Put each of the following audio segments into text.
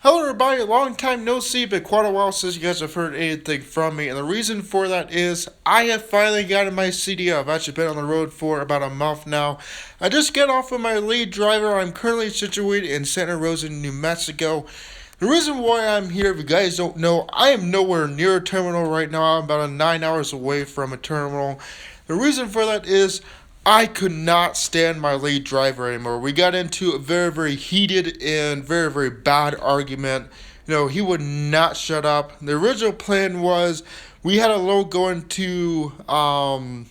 Hello everybody, long time no see, but quite a while since you guys have heard anything from me, and the reason for that is I have finally gotten my CDL. I've actually been on the road for about a month now. I just got off with my lead driver. I'm currently situated in Santa Rosa, New Mexico. The reason why I'm here, if you guys don't know, I am nowhere near a terminal right now. I'm about 9 hours away from a terminal. The reason for that is I could not stand my lead driver anymore. We got into a very, very heated and very, very bad argument. He would not shut up. The original plan was we had a load going to, I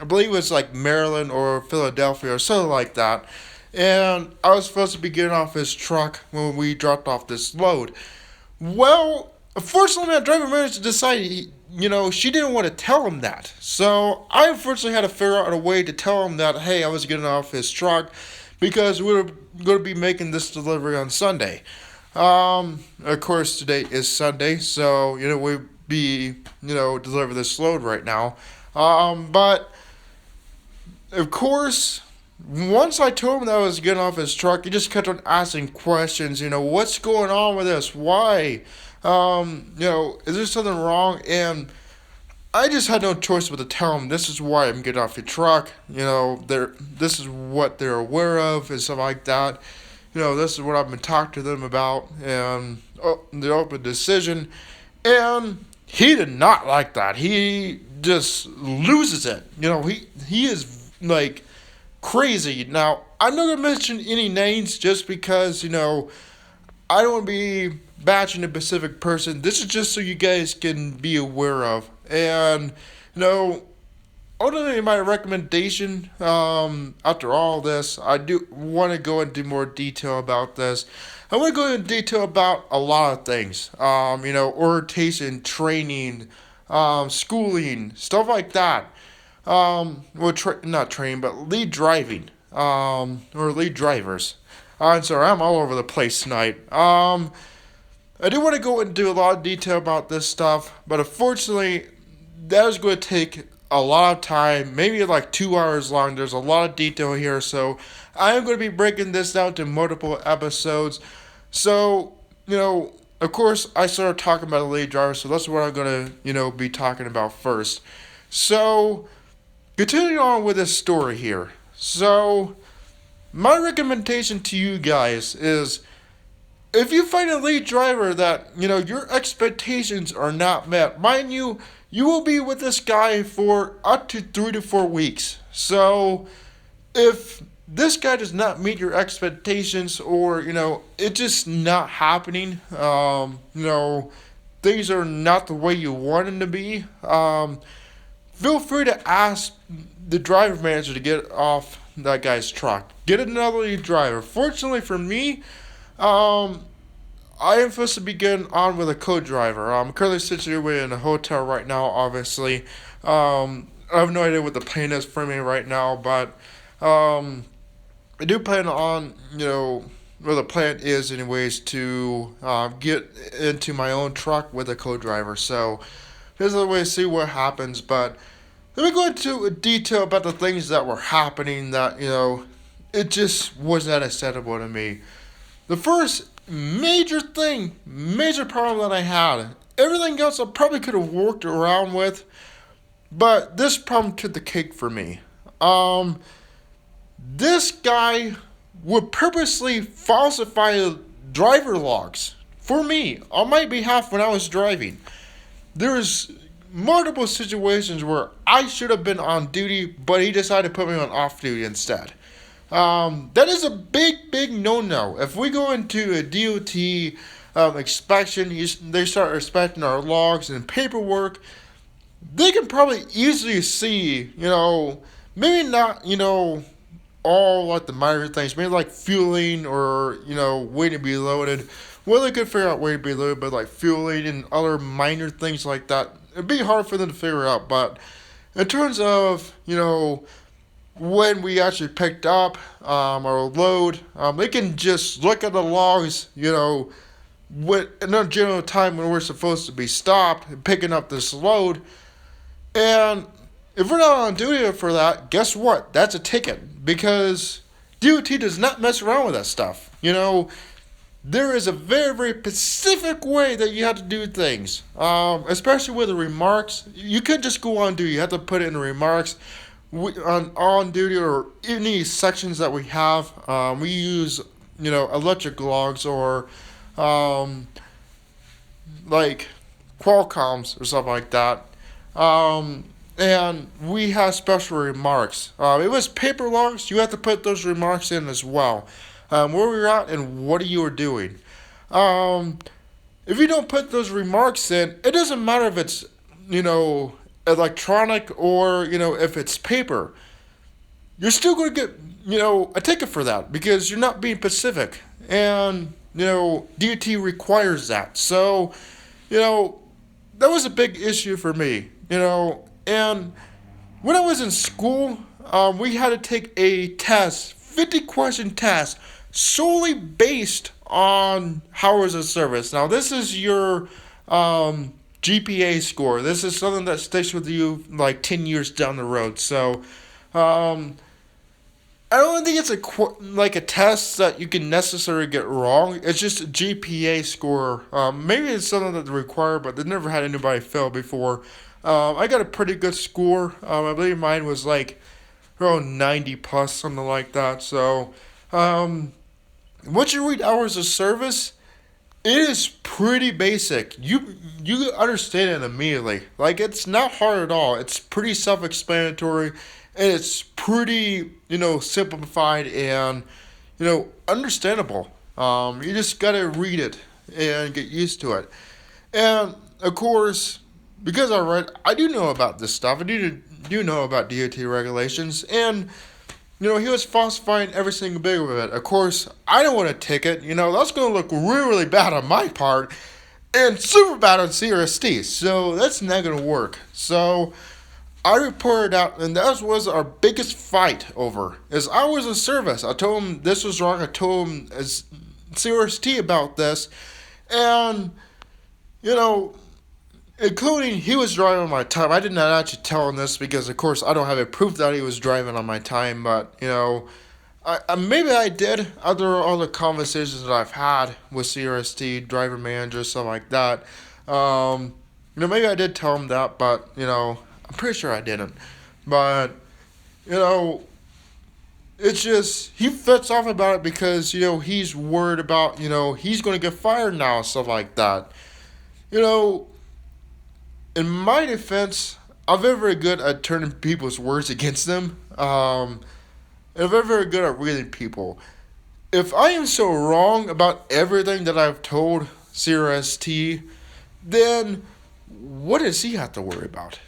believe it was like Maryland or Philadelphia or something like that. And I was supposed to be getting off his truck when we dropped off this load. Well, unfortunately, my driver managed to decide, she didn't want to tell him that. So I unfortunately had to figure out a way to tell him that, hey, I was getting off his truck because we were going to be making this delivery on Sunday. Of course, today is Sunday, so, we'd be, deliver this load right now. But, of course, once I told him that I was getting off his truck, he just kept on asking questions. What's going on with this? Why? Is there something wrong? And I just had no choice but to tell him this is why I'm getting off your truck. This is what they're aware of and stuff like that. This is what I've been talking to them about, and the open decision. And he did not like that. He just loses it. He is like crazy. Now, I'm not going to mention any names just because, I don't want to be bashing a specific person. This is just so you guys can be aware of. And, ultimately my recommendation, after all this, I do want to go into more detail about this. I want to go into detail about a lot of things. Orientation, training, schooling, stuff like that. Not training, but lead driving, or lead drivers. I'm sorry, I'm all over the place tonight. I do want to go into a lot of detail about this stuff, but unfortunately, that is going to take a lot of time, maybe like 2 hours long. There's a lot of detail here, so I am going to be breaking this down to multiple episodes. So, of course, I started talking about a lead driver, so that's what I'm going to, be talking about first. So, continuing on with this story here. So, my recommendation to you guys is, if you find a lead driver that, your expectations are not met, mind you, you will be with this guy for up to 3 to 4 weeks. So, if this guy does not meet your expectations, or, it's just not happening, things are not the way you want them to be, feel free to ask the driver manager to get off that guy's truck. Get another lead driver. Fortunately for me, I am supposed to be getting on with a co-driver. I'm currently situated in a hotel right now, obviously. I have no idea what the plan is for me right now, but I do plan on, what the plan is anyways, to get into my own truck with a co-driver. So, here's the way to see what happens, but let me go into detail about the things that were happening that, it just was not acceptable to me. The first major problem that I had, everything else I probably could have worked around with, but this problem took the cake for me. This guy would purposely falsify driver logs for me, on my behalf when I was driving. There's multiple situations where I should have been on duty, but he decided to put me on off duty instead. That is a big no-no. If we go into a DOT inspection, they start inspecting our logs and paperwork, they can probably easily see, maybe not, all like the minor things, maybe like fueling or, waiting to be loaded. Well, they could figure out waiting to be loaded, but like fueling and other minor things like that, it'd be hard for them to figure out. But in terms of, when we actually picked up our load, they can just look at the logs, in a general time when we're supposed to be stopped and picking up this load. And if we're not on duty for that, guess what? That's a ticket, because DOT does not mess around with that stuff. there is a very, very specific way that you have to do things. Especially with the remarks. You couldn't just go on duty. You have to put it in the remarks. On duty or any sections that we have, we use, electric logs or um, like Qualcomms or something like that. And we have special remarks. It was paper logs. You have to put those remarks in as well. Where we were at and what you were doing. Um, if you don't put those remarks in, it doesn't matter if it's, you know, electronic or, if it's paper. You're still going to get, a ticket for that because you're not being Pacific. And, DOT requires that. So, you know, that was a big issue for me, And when I was in school, we had to take a test, 50-question test, solely based on hours of service. Now, this is your GPA score. This is something that sticks with you like 10 years down the road. So, I don't think it's like a test that you can necessarily get wrong. It's just a GPA score. Maybe it's something that they require, but they've never had anybody fail before. I got a pretty good score. I believe mine was like around 90 plus, something like that. So, once you read hours of service, it is pretty basic. You understand it immediately. Like it's not hard at all. It's pretty self-explanatory, and it's pretty simplified and understandable. You just gotta read it and get used to it. And of course, because I do know about this stuff. I do know about DOT regulations, and he was falsifying every single bit of it. Of course, I don't want a ticket. That's going to look really, really bad on my part and super bad on CRST. So that's not going to work. So I reported out, and that was our biggest fight over. Is I was in service. I told him this was wrong. I told him as CRST about this, and including he was driving on my time. I did not actually tell him this because, of course, I don't have a proof that he was driving on my time. But maybe I did. All the conversations that I've had with CRST driver managers, stuff like that. Maybe I did tell him that, but I'm pretty sure I didn't. But it's just he fits off about it because he's worried about he's going to get fired now and stuff like that. In my defense, I'm very, very good at turning people's words against them. And I'm very, very good at reading people. If I am so wrong about everything that I've told CRST, then what does he have to worry about?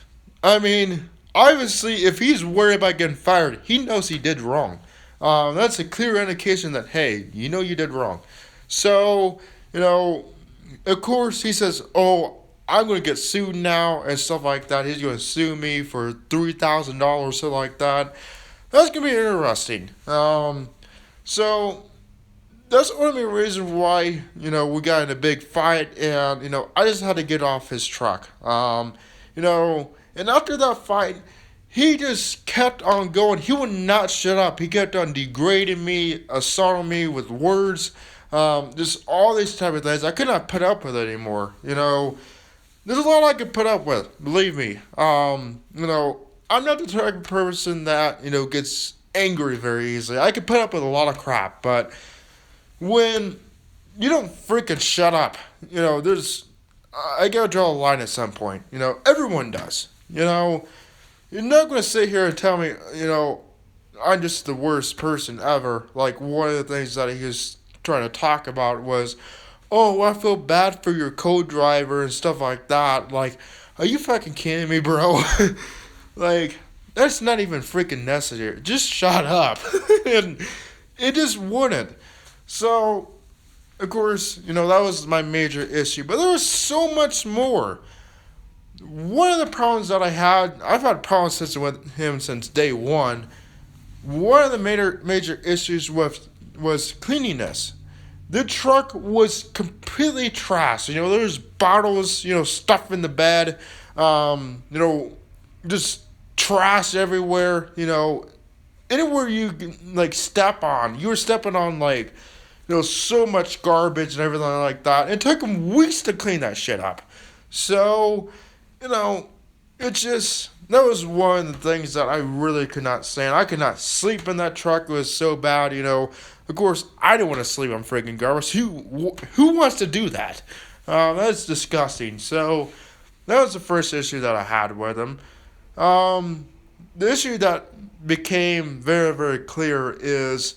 I mean, obviously, if he's worried about getting fired, he knows he did wrong. That's a clear indication that, hey, you did wrong. So, of course, he says, oh, I'm going to get sued now and stuff like that. He's going to sue me for $3,000, something like that. That's going to be interesting. So that's the only reason why, we got in a big fight and, I just had to get off his truck. And after that fight, he just kept on going. He would not shut up. He kept on degrading me, assaulting me with words, just all these type of things. I could not put up with it anymore, There's a lot I could put up with, believe me. I'm not the type of person that, gets angry very easily. I can put up with a lot of crap, but when you don't freaking shut up, I gotta draw a line at some point. Everyone does. You're not gonna sit here and tell me, I'm just the worst person ever. Like one of the things that he was trying to talk about was, oh, I feel bad for your co-driver and stuff like that. Like, are you fucking kidding me, bro? Like, that's not even freaking necessary. Just shut up. And it just wouldn't. So, of course, that was my major issue. But there was so much more. One of the problems that I've had problems with him since day one. One of the major issues was cleanliness. The truck was completely trashed. There was bottles, stuff in the bed, just trash everywhere, anywhere you, step on. You were stepping on, so much garbage and everything like that. It took them weeks to clean that shit up. So, you know, it's just, that was one of the things that I really could not stand. I could not sleep in that truck. It was so bad, Of course, I don't want to sleep on freaking garbage. Who wants to do that? That's disgusting. So, that was the first issue that I had with him. The issue that became very, very clear is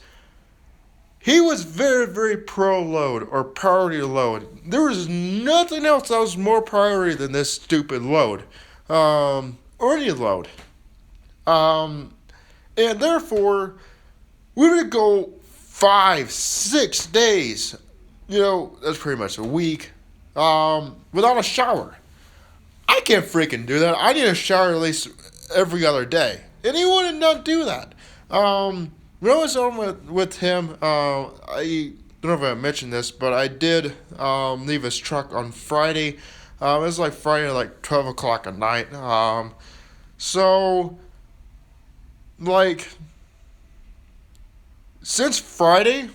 he was very, very pro load or priority load. There was nothing else that was more priority than this stupid load. Or any load. And therefore, we would go 5, 6 days, that's pretty much a week, without a shower. I can't freaking do that. I need a shower at least every other day. And he would not do that. When I was on with him, I don't know if I mentioned this, but I did leave his truck on Friday. It was like Friday, like 12 o'clock at night. So, like, since Friday,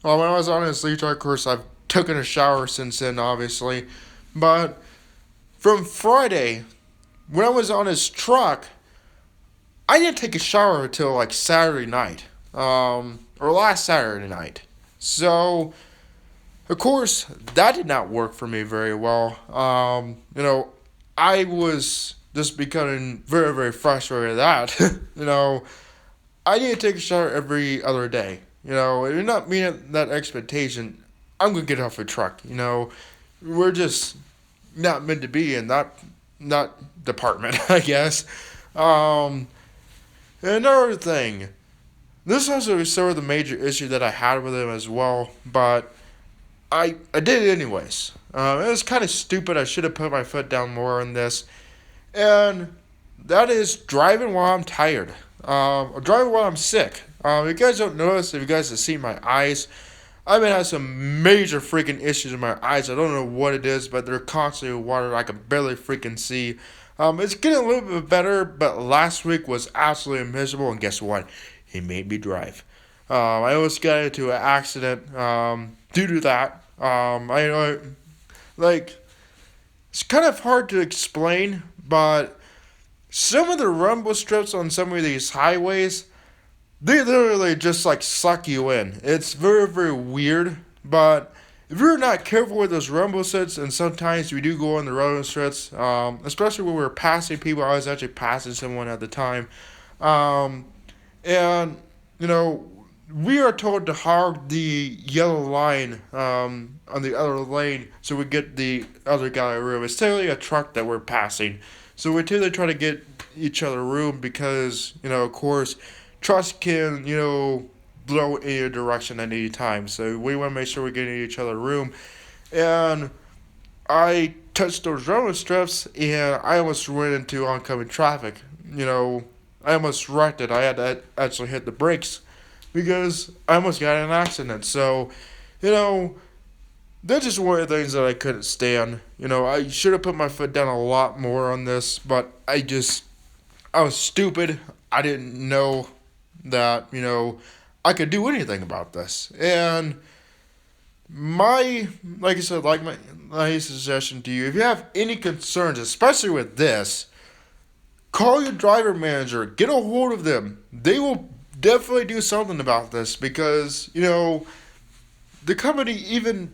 when I was on his leave truck, of course, I've taken a shower since then, obviously. But from Friday, when I was on his truck, I didn't take a shower until like Saturday night, or last Saturday night. So, of course, that did not work for me very well. I was just becoming very, very frustrated with that. I need to take a shower every other day. If you're not meeting that expectation, I'm going to get off a truck. We're just not meant to be in that department, I guess. Another thing, this also is sort of the major issue that I had with him as well, but I did it anyways. It was kind of stupid. I should have put my foot down more on this. And that is driving while I'm tired. Or driving while I'm sick. If you guys don't notice, if you guys have seen my eyes, I've been having some major freaking issues in my eyes. I don't know what it is, but they're constantly watered. I can barely freaking see. It's getting a little bit better, but last week was absolutely miserable. And guess what? He made me drive. I almost got into an accident due to that. It's kind of hard to explain, but some of the rumble strips on some of these highways, they literally just like suck you in. It's very, very weird, but if you're not careful with those rumble strips, and sometimes we do go on the rumble strips, especially when we're passing people. I was actually passing someone at the time, and we are told to hog the yellow line on the other lane so we get the other guy room. It's totally a truck that we're passing. So we typically try to get each other room because, of course, trucks can, blow in your direction at any time. So we want to make sure we're getting each other room. And I touched those roller strips and I almost ran into oncoming traffic. I almost wrecked it. I had to actually hit the brakes because I almost got in an accident. So, that's just one of the things that I couldn't stand. I should have put my foot down a lot more on this, but I was stupid. I didn't know that, I could do anything about this. And my suggestion to you, if you have any concerns, especially with this, call your driver manager, get a hold of them. They will definitely do something about this because, the company even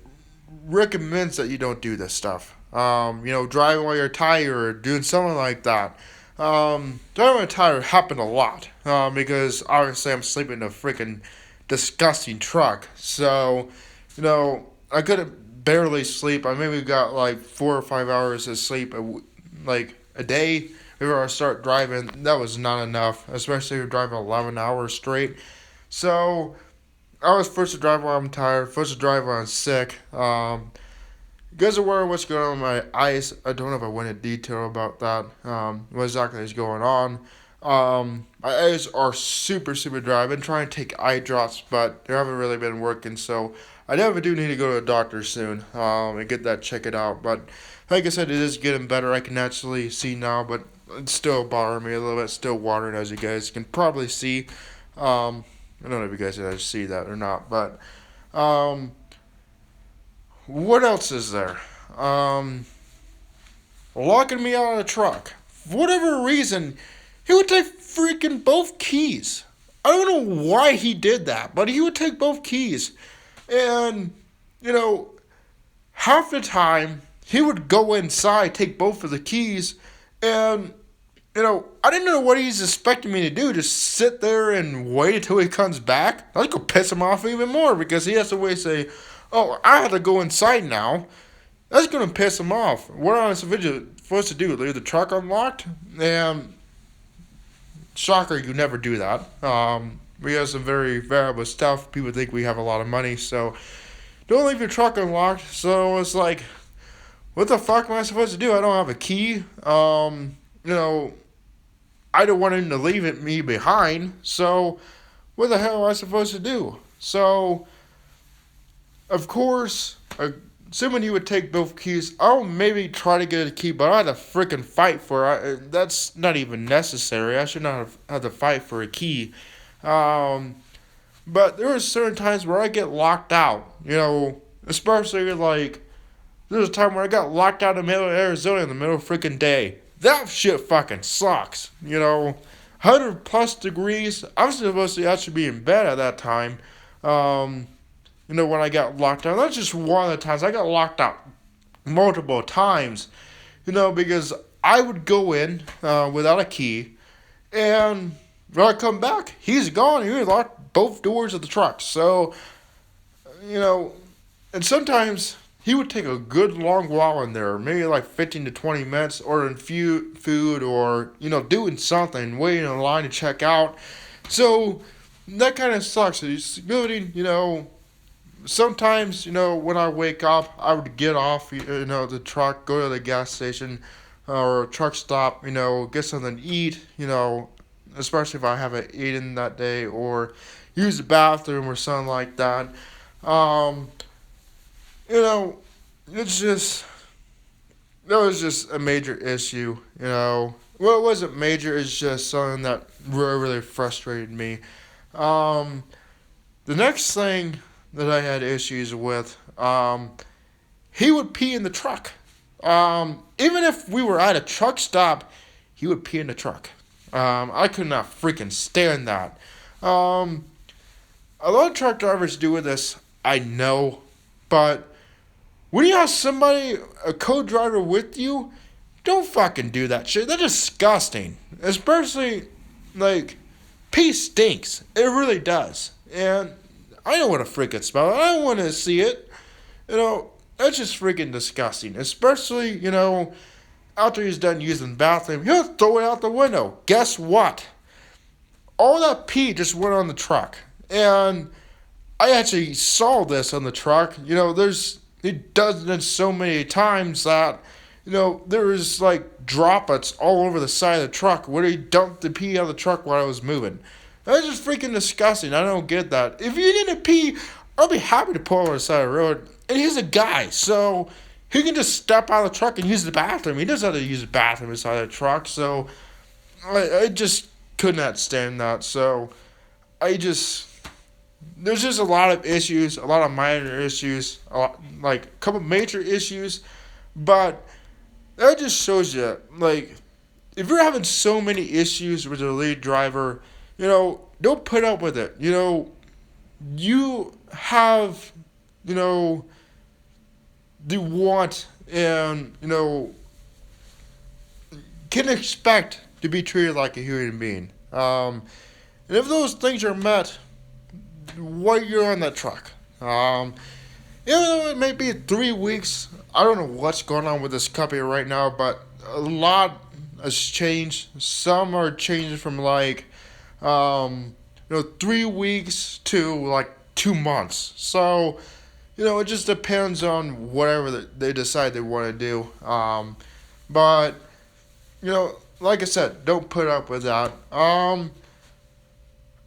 recommends that you don't do this stuff. Driving while you're tired or doing something like that. Driving while you're tired happened a lot because obviously I'm sleeping in a freaking disgusting truck. So, I couldn't barely sleep. I maybe got like 4 or 5 hours of sleep a day. Before I start driving, that was not enough, especially if you're driving 11 hours straight. So, I was forced to drive while I'm tired, forced to drive while I'm sick. You guys are wondering what's going on with my eyes. I don't know if I went into detail about that, what exactly is going on. My eyes are super, super dry. I've been trying to take eye drops, but they haven't really been working, so I definitely do need to go to the doctor soon and get that checked out. But like I said, it is getting better. I can actually see now, but it's still bothering me a little bit. Still watering, as you guys can probably see. I don't know if you guys can actually see that or not, but Um, what else is there? Locking me out of the truck. For whatever reason, he would take freaking both keys. I don't know why he did that, but he would take both keys. And, you know, half the time, he would go inside, take both of the keys, and, I didn't know what he's expecting me to do. Just sit there and wait until he comes back? That's going to piss him off even more because he has to wait and say, oh, I have to go inside now. That's going to piss him off. What am I supposed to do? Leave the truck unlocked? And, shocker, you never do that. We have some very valuable stuff. People think we have a lot of money, so don't leave your truck unlocked. So it's like, what the fuck am I supposed to do? I don't have a key. I don't want him to leave me behind. So what the hell am I supposed to do? So, of course, assuming he would take both keys, I'll maybe try to get a key, but I had to freaking fight for it. That's not even necessary. I should not have had to fight for a key. But there are certain times where I get locked out, especially like, there's a time where I got locked out in the middle of Arizona in the middle of freaking day. That shit fucking sucks, 100 plus degrees. I'm supposed to actually be in bed at that time, when I got locked out. That's just one of the times. I got locked out multiple times, because I would go in without a key, and when I come back, he's gone. He locked both doors of the truck. So, and sometimes he would take a good long while in there, maybe like 15 to 20 minutes, ordering food or, doing something, waiting in line to check out. So that kind of sucks. It's building, sometimes, when I wake up, I would get off, the truck, go to the gas station or truck stop, get something to eat, especially if I haven't eaten that day, or use the bathroom or something like that. It's just, that was just a major issue, Well, it wasn't major, it's just something that really, really frustrated me. The next thing that I had issues with, he would pee in the truck. Even if we were at a truck stop, he would pee in the truck. I could not freaking stand that. A lot of truck drivers do this, I know, but when you have somebody, a co-driver with you, don't fucking do that shit. That's disgusting. Especially, pee stinks. It really does. And I don't want to freaking smell it. I don't want to see it. That's just freaking disgusting. Especially, after he's done using the bathroom, he'll throw it out the window. Guess what? All that pee just went on the truck. And I actually saw this on the truck. It does it so many times that, there was droplets all over the side of the truck where he dumped the pee out of the truck while I was moving. That's just freaking disgusting. I don't get that. If you need to pee, I'll be happy to pull over the side of the road. And he's a guy, so he can just step out of the truck and use the bathroom. He doesn't have to use the bathroom inside the truck, so I just could not stand that. So there's just a lot of issues, a lot of minor issues, a couple major issues, but that just shows you, if you're having so many issues with the lead driver, don't put up with it. You have, the want and, can expect to be treated like a human being. And if those things are met while you're on that truck, even though it may be 3 weeks, I don't know what's going on with this company right now, but a lot has changed. Some are changing from 3 weeks to 2 months. So, it just depends on whatever they decide they want to do. But, like I said, don't put up with that. I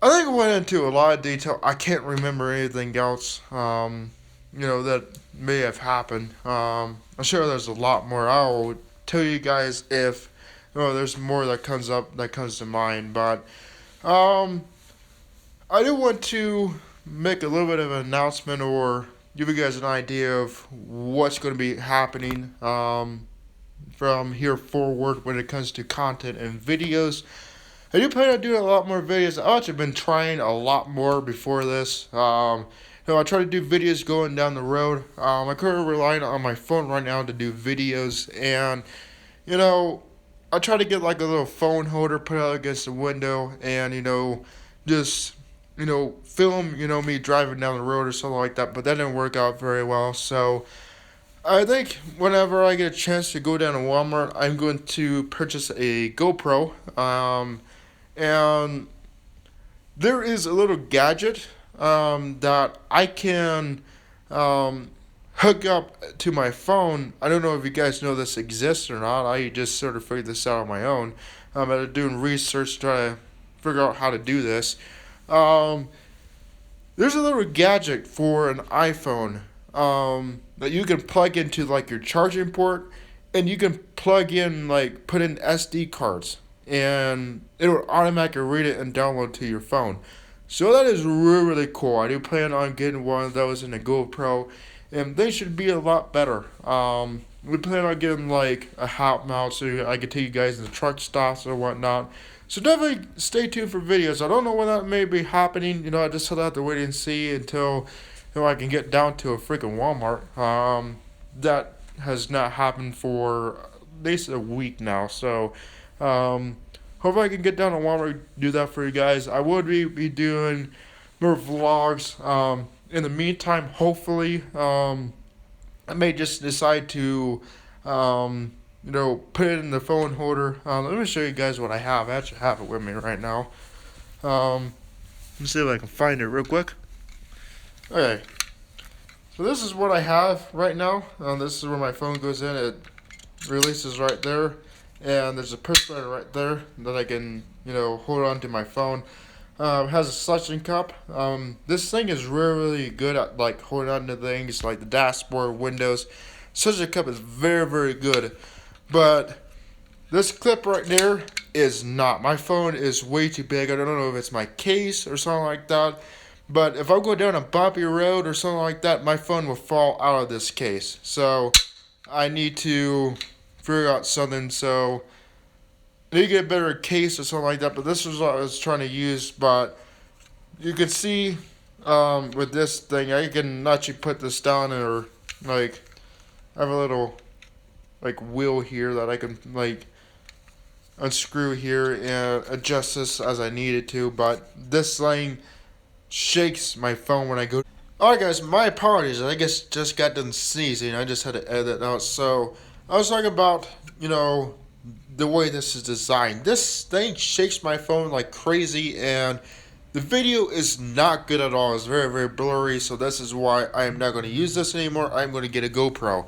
think I went into a lot of detail. I can't remember anything else, that may have happened. I'm sure there's a lot more. I'll tell you guys if, there's more that comes to mind. But, I do want to make a little bit of an announcement or give you guys an idea of what's going to be happening from here forward when it comes to content and videos. I do plan on doing a lot more videos. I've actually been trying a lot more before this. I try to do videos going down the road. I'm currently relying on my phone right now to do videos, and I try to get like a little phone holder put out against the window, and just film me driving down the road or something like that. But that didn't work out very well. So I think whenever I get a chance to go down to Walmart, I'm going to purchase a GoPro. And there is a little gadget that I can hook up to my phone. I don't know if you guys know this exists or not. I just sort of figured this out on my own. I'm doing research trying to figure out how to do this. There's a little gadget for an iPhone that you can plug into like your charging port, and you can plug in put in SD cards, and it will automatically read it and download to your phone. So that is really, really cool. I do plan on getting one of those in a GoPro, and they should be a lot better. We plan on getting a hot mount so I can take you guys to the truck stops or whatnot. So definitely stay tuned for videos. I don't know when that may be happening. I just have to wait and see until I can get down to a freaking Walmart. That has not happened for at least a week now. So hopefully I can get down to Walmart and do that for you guys. I would be doing more vlogs. In the meantime, hopefully I may just decide to put it in the phone holder. Let me show you guys what I have. I actually have it with me right now. Let me see if I can find it real quick. Okay. So this is what I have right now. This is where my phone goes in. It releases right there. And there's a push button right there that I can, hold on to my phone. It has a suction cup. This thing is really good at holding on to things like the dashboard, windows. Suction cup is very, very good. But this clip right there is not. My phone is way too big. I don't know if it's my case or something like that. But if I go down a bumpy road or something like that, my phone will fall out of this case. So I need to figure out something. So I need to get a better case or something like that. But this is what I was trying to use. But you can see with this thing, I can actually put this down, or I have a little wheel here that I can unscrew here and adjust this as I need it to. But this thing shakes my phone when I go. Alright guys, my apologies. I guess just got done sneezing. I just had to edit that out. So I was talking about the way this is designed. This thing shakes my phone like crazy, and the video is not good at all. It's very, very blurry. So this is why I am not going to use this anymore. I'm going to get a GoPro.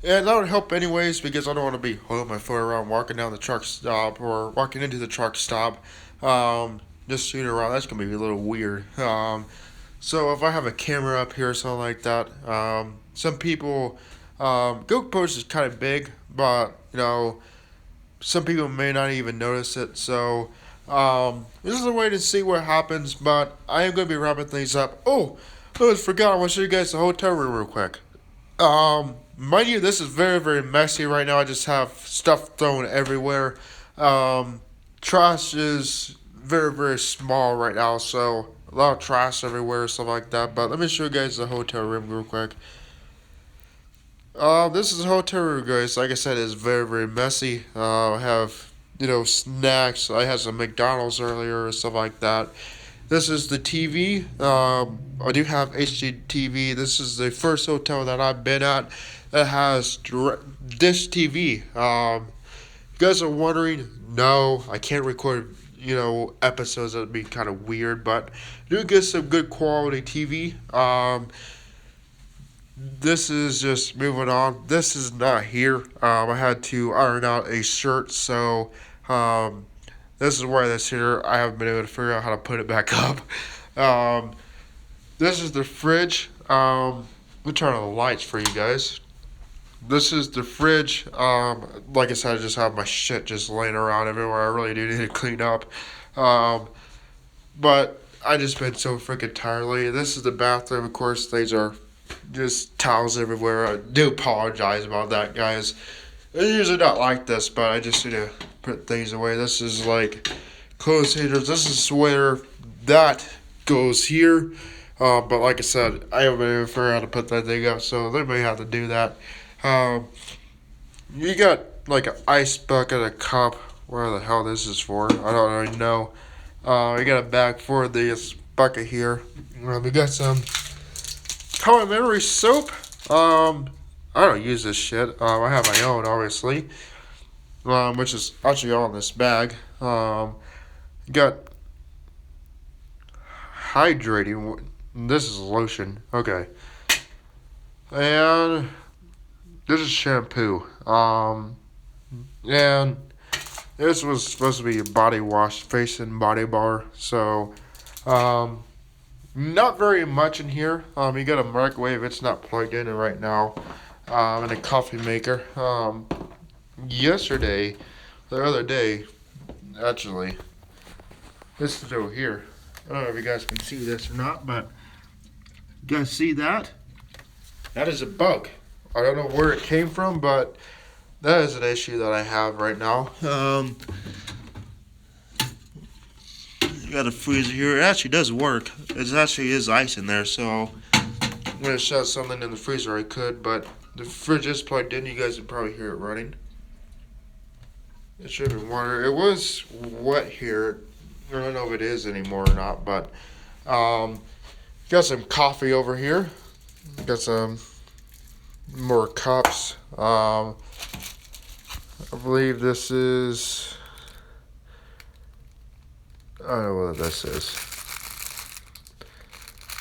And that would help anyways, because I don't want to be holding my phone around walking down the truck stop or walking into the truck stop. Just shooting around, that's going to be a little weird. So if I have a camera up here or something like that, some people, GoPros is kind of big, but, some people may not even notice it. So this is a way to see what happens, but I am going to be wrapping things up. Oh, I almost forgot. I want to show you guys the hotel room real quick. Mind you, this is very, very messy right now. I just have stuff thrown everywhere. Trash is very, very small right now, so a lot of trash everywhere, stuff like that. But let me show you guys the hotel room real quick. This is the hotel room, guys. Like I said, it's very, very messy. I have, snacks. I had some McDonald's earlier and stuff like that. This is the TV. I do have HD TV. This is the first hotel that I've been at that has dish TV. You guys are wondering, no, I can't record, episodes. That would be kind of weird, but I do get some good quality TV. This is just moving on. This is not here. I had to iron out a shirt, so this is why that's here. I haven't been able to figure out how to put it back up. This is the fridge. Let me turn on the lights for you guys. This is the fridge. Like I said, I just have my shit just laying around everywhere. I really do need to clean up. But I just been so freaking tired lately. This is the bathroom, of course. These are just towels everywhere. I do apologize about that, guys. It's usually not like this, but I just need to put things away. This is like clothes heaters. This is where that goes here. But like I said, I haven't even figured out how to put that thing up, so they may have to do that. You got like an ice bucket, a cup. Where the hell this is for? I don't really know. We got a bag for this bucket here. We got some complimentary soap. I don't use this shit. I have my own, obviously, which is actually all in this bag. Got hydrating. This is lotion. Okay. And this is shampoo. And this was supposed to be a body wash, face and body bar. So, not very much in here. You got a microwave. It's not plugged in right now. And a coffee maker. The other day, actually, this is over here. I don't know if you guys can see this or not, but you guys see that? That is a bug. I don't know where it came from, but that is an issue that I have right now. You got a freezer here. It actually does work. It actually is ice in there, so I'm going to shove something in the freezer I could, but the fridge is plugged in. You guys would probably hear it running. It should have been water. It was wet here. I don't know if it is anymore or not, but got some coffee over here. Got some more cups. I believe this is, I don't know what this is.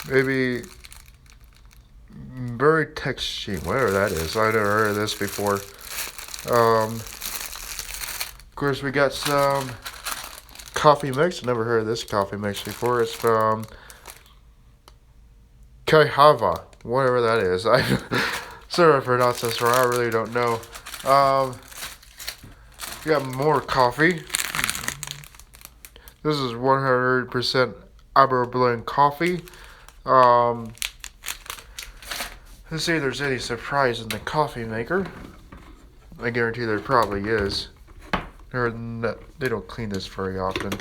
Maybe Berry Texture, whatever that is. I never heard of this before. Of course, we got some coffee mix. Never heard of this coffee mix before. It's from Kaihava, whatever that is. Sorry if I pronounced this wrong. I really don't know. We got more coffee. This is 100% Arbor blend coffee. Let's see if there's any surprise in the coffee maker. I guarantee there probably is. They don't clean this very often.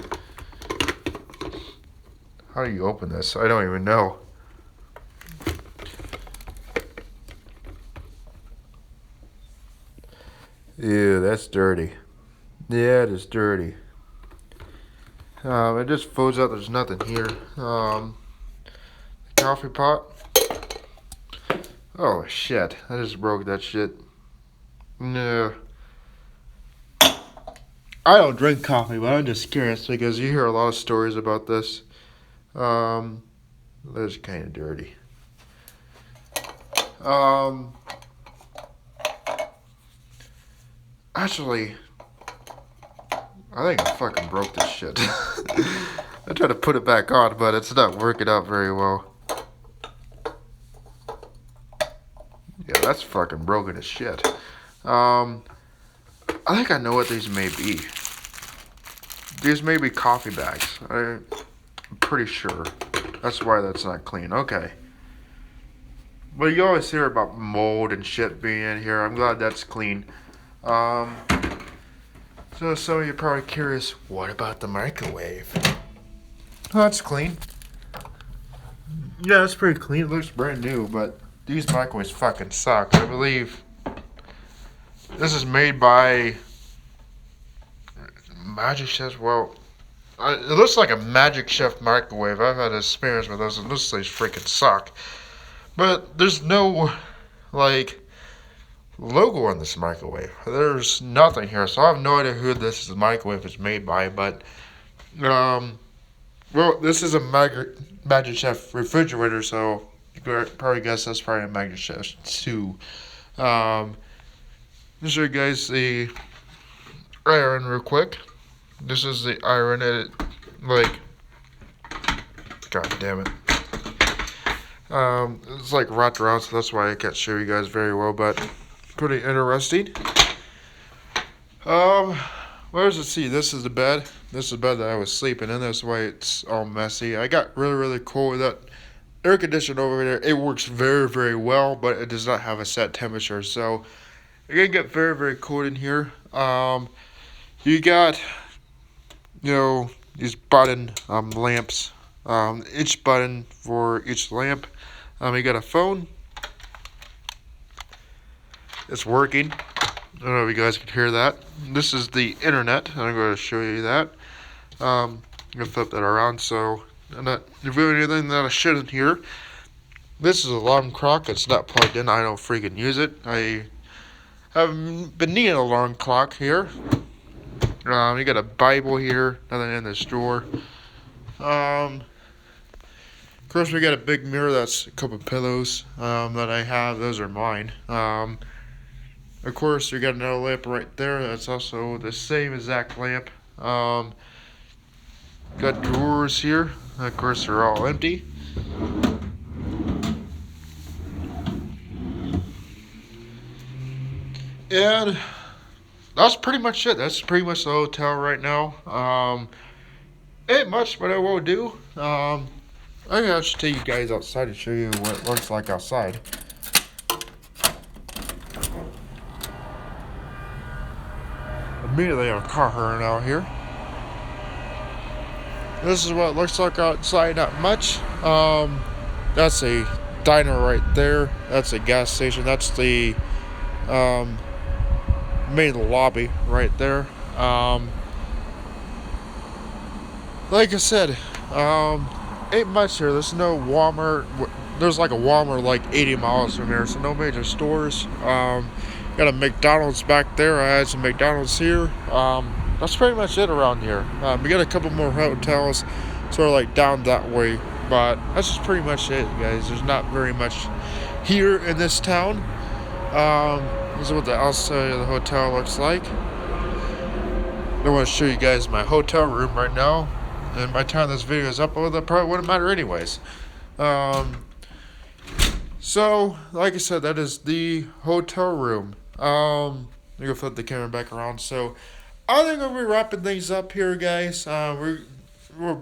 How do you open this? I don't even know. Ew, that's dirty. Yeah, it is dirty. It just folds out. There's nothing here. The coffee pot. Oh shit! I just broke that shit. No. I don't drink coffee, but I'm just curious because you hear a lot of stories about this. That's kind of dirty. Actually, I think I fucking broke this shit. I tried to put it back on, but it's not working out very well. Yeah, that's fucking broken as shit. I think I know what these may be. These may be coffee bags. I'm pretty sure. That's why that's not clean. Okay. Well, you always hear about mold and shit being in here. I'm glad that's clean. So some of you are probably curious, what about the microwave? Oh, that's clean. Yeah, it's pretty clean. It looks brand new, but these microwaves fucking suck. I believe this is made by Magic Chef. Well, it looks like a Magic Chef microwave. I've had experience with those, and those things freaking suck. But there's no, like, logo on this microwave. There's nothing here, so I have no idea who this microwave is made by, but, well, this is a Magic Chef refrigerator, so you could probably guess that's probably a Magic Chef too. Let me show you guys the iron real quick. This is the iron. God damn it. It's like wrapped around, so that's why I can't show you guys very well, but pretty interesting. Well, as you see, this is the bed. This is the bed that I was sleeping in. That's why it's all messy. I got really, really cold with that air conditioner over there. It works very, very well, but it does not have a set temperature. So you're gonna get very, very cold in here. You got, these button lamps. Each button for each lamp. You got a phone. It's working. I don't know if you guys can hear that. This is the internet. I'm going to show you that. I'm going to flip that around so I'm not reviewing anything that I shouldn't here. This is an alarm clock. It's not plugged in. I don't freaking use it. I have been needing an alarm clock here. You got a Bible here. Nothing in this drawer. Of course, we got a big mirror. That's a couple pillows that I have. Those are mine. Of course, you got another lamp right there. That's also the same exact lamp. Got drawers here. Of course, they're all empty. And that's pretty much it. That's pretty much the hotel right now. Ain't much, but I will do. I think I should take you guys outside and show you what it looks like outside. Immediately, a car horn out here. This is what it looks like outside. Not much. That's a diner right there. That's a gas station. That's the main lobby right there. Like I said, ain't much here. There's no Walmart. There's like a Walmart like 80 miles from here, so no major stores. Got a McDonald's back there. I had some McDonald's here. That's pretty much it around here. We got a couple more hotels sort of like down that way, but that's just pretty much it, guys. There's not very much here in this town. This is what the outside of the hotel looks like. I want to show you guys my hotel room right now. And by the time this video is up, well, that probably wouldn't matter anyways. So, like I said, that is the hotel room. I'm gonna flip the camera back around. So, I think we'll be wrapping things up here, guys. We're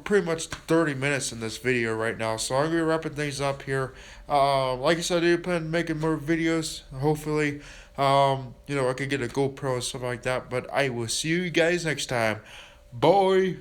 pretty much 30 minutes in this video right now, so I'm gonna be wrapping things up here. Like I said, I do plan on making more videos. Hopefully, I can get a GoPro and stuff like that. But I will see you guys next time. Bye.